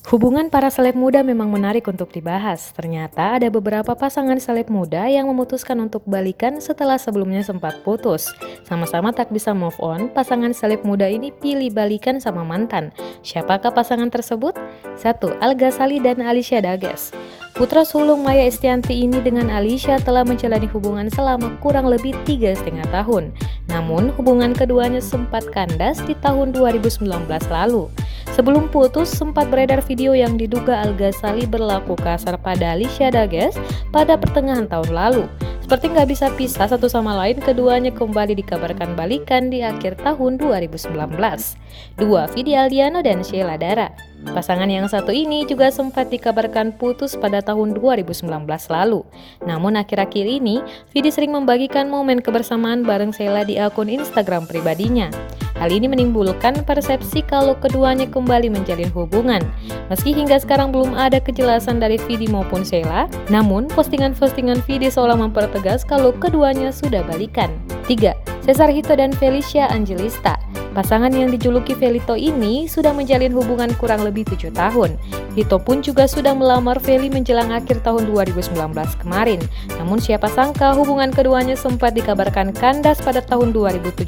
Hubungan para seleb muda memang menarik untuk dibahas. Ternyata ada beberapa pasangan seleb muda yang memutuskan untuk balikan setelah sebelumnya sempat putus. Sama-sama tak bisa move on, pasangan seleb muda ini pilih balikan sama mantan. Siapakah pasangan tersebut? 1. Al Ghazali dan Alicia Dages. Putra sulung Maya Estianty ini dengan Alicia telah menjalani hubungan selama kurang lebih 3,5 tahun. Namun, hubungan keduanya sempat kandas di tahun 2019 lalu. Sebelum putus, sempat beredar video yang diduga Al Ghazali berlaku kasar pada Alicia Dages pada pertengahan tahun lalu. Seperti nggak bisa pisah satu sama lain, keduanya kembali dikabarkan balikan di akhir tahun 2019. 2. Vidi Aldiano dan Sheila Dara. Pasangan yang satu ini juga sempat dikabarkan putus pada tahun 2019 lalu. Namun akhir-akhir ini, Vidi sering membagikan momen kebersamaan bareng Sheila di akun Instagram pribadinya. Hal ini menimbulkan persepsi kalau keduanya kembali menjalin hubungan. Meski hingga sekarang belum ada kejelasan dari Vidi maupun Sheila, namun postingan-postingan Vidi seolah mempertegas kalau keduanya sudah balikan. 3. Cesar Hito dan Felicia Angelista. Pasangan yang dijuluki Felito ini sudah menjalin hubungan kurang lebih 7 tahun. Hito pun juga sudah melamar Feli menjelang akhir tahun 2019 kemarin. Namun siapa sangka hubungan keduanya sempat dikabarkan kandas pada tahun 2017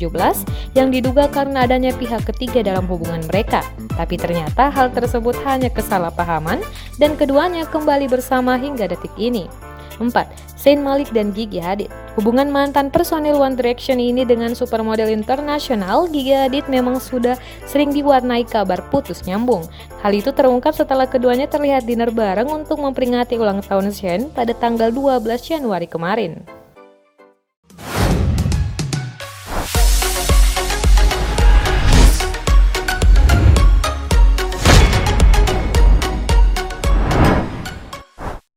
yang diduga karena adanya pihak ketiga dalam hubungan mereka. Tapi ternyata hal tersebut hanya kesalahpahaman dan keduanya kembali bersama hingga detik ini. 4. Zayn Malik dan Gigi Hadid. Hubungan mantan personil One Direction ini dengan supermodel internasional Gigi Hadid memang sudah sering diwarnai kabar putus nyambung. Hal itu terungkap setelah keduanya terlihat dinner bareng untuk memperingati ulang tahun Zayn pada tanggal 12 Januari kemarin.